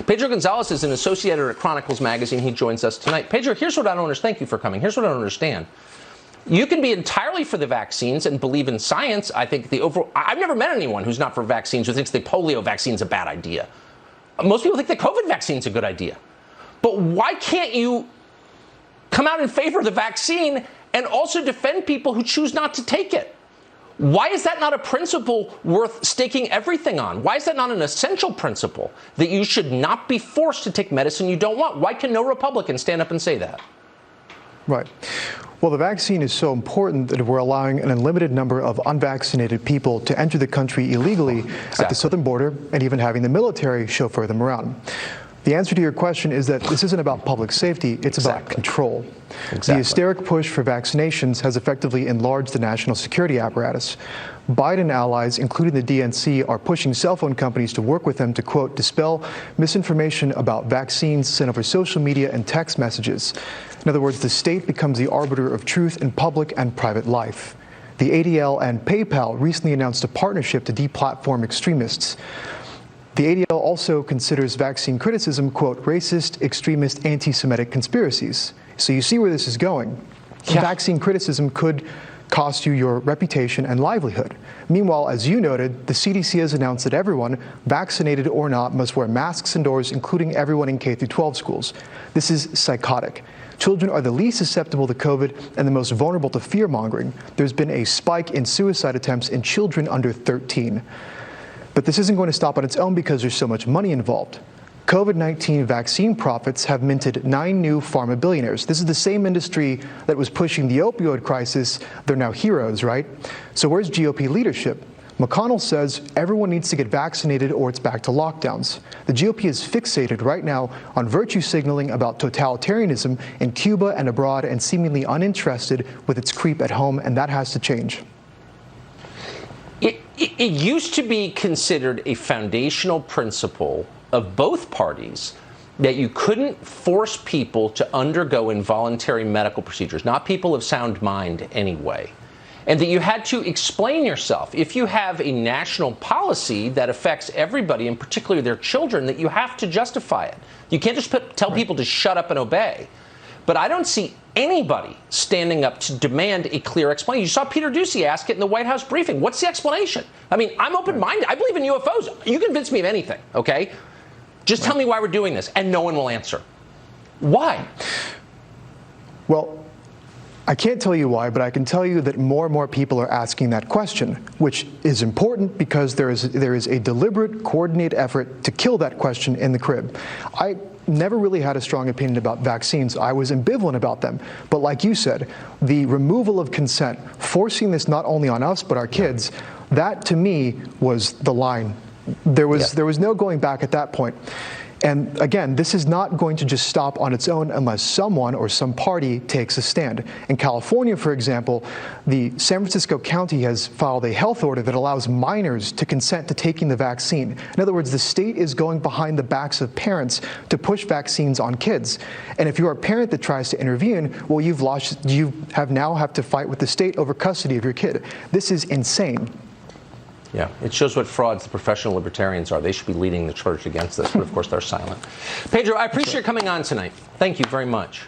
Pedro Gonzalez is an associate editor at Chronicles magazine. He joins us tonight. Pedro, here's what I don't understand. Thank you for coming. Here's what I don't understand. You can be entirely for the vaccines and believe in science. I think I've never met anyone who's not for vaccines who thinks the polio vaccine's a bad idea. Most people think the COVID vaccine's a good idea. But why can't you come out in favor of the vaccine and also defend people who choose not to take it? Why is that not a principle worth staking everything on? Why is that not an essential principle that you should not be forced to take medicine you don't want? Why can no Republican stand up and say that? Right. Well, the vaccine is so important that we're allowing an unlimited number of unvaccinated people to enter the country illegally at the southern border and even having the military chauffeur them around. The answer to your question is that this isn't about public safety, it's about control. The hysteric push for vaccinations has effectively enlarged the national security apparatus. Biden allies, including the DNC, are pushing cell phone companies to work with them to, quote, dispel misinformation about vaccines sent over social media and text messages. In other words, the state becomes the arbiter of truth in public and private life. The ADL and PayPal recently announced a partnership to deplatform extremists. The ADL also considers vaccine criticism, quote, racist, extremist, anti-Semitic conspiracies. So you see where this is going. Yeah. Vaccine criticism could cost you your reputation and livelihood. Meanwhile, as you noted, the CDC has announced that everyone, vaccinated or not, must wear masks indoors, including everyone in K-12 schools. This is psychotic. Children are the least susceptible to COVID and the most vulnerable to fear-mongering. There's been a spike in suicide attempts in children under 13. But this isn't going to stop on its own because there's so much money involved. COVID-19 vaccine profits have minted 9 new pharma billionaires. This is the same industry that was pushing the opioid crisis. They're now heroes, right? So where's GOP leadership? McConnell says everyone needs to get vaccinated or it's back to lockdowns. The GOP is fixated right now on virtue signaling about totalitarianism in Cuba and abroad and seemingly uninterested with its creep at home, and that has to change. It used to be considered a foundational principle of both parties that you couldn't force people to undergo involuntary medical procedures, not people of sound mind anyway, and that you had to explain yourself. If you have a national policy that affects everybody, and particularly their children, that you have to justify it. You can't just tell people to shut up and obey. But I don't see anybody standing up to demand a clear explanation. You saw Peter Doocy ask it in the White House briefing. What's the explanation? I mean, I'm open-minded. I believe in UFOs. You convince me of anything, okay? Just tell me why we're doing this, and no one will answer. Why? Well, I can't tell you why, but I can tell you that more and more people are asking that question, which is important because there is a deliberate, coordinated effort to kill that question in the crib. I never really had a strong opinion about vaccines. I was ambivalent about them. But like you said, the removal of consent, forcing this not only on us but our kids, that to me was the line. There was no going back at that point. And again, this is not going to just stop on its own unless someone or some party takes a stand. In California, for example, the San Francisco County has filed a health order that allows minors to consent to taking the vaccine. In other words, the state is going behind the backs of parents to push vaccines on kids. And if you're a parent that tries to intervene, well, you now have to fight with the state over custody of your kid. This is insane. Yeah, it shows what frauds the professional libertarians are. They should be leading the church against this, but of course they're silent. Pedro, I appreciate you coming on tonight. Thank you very much.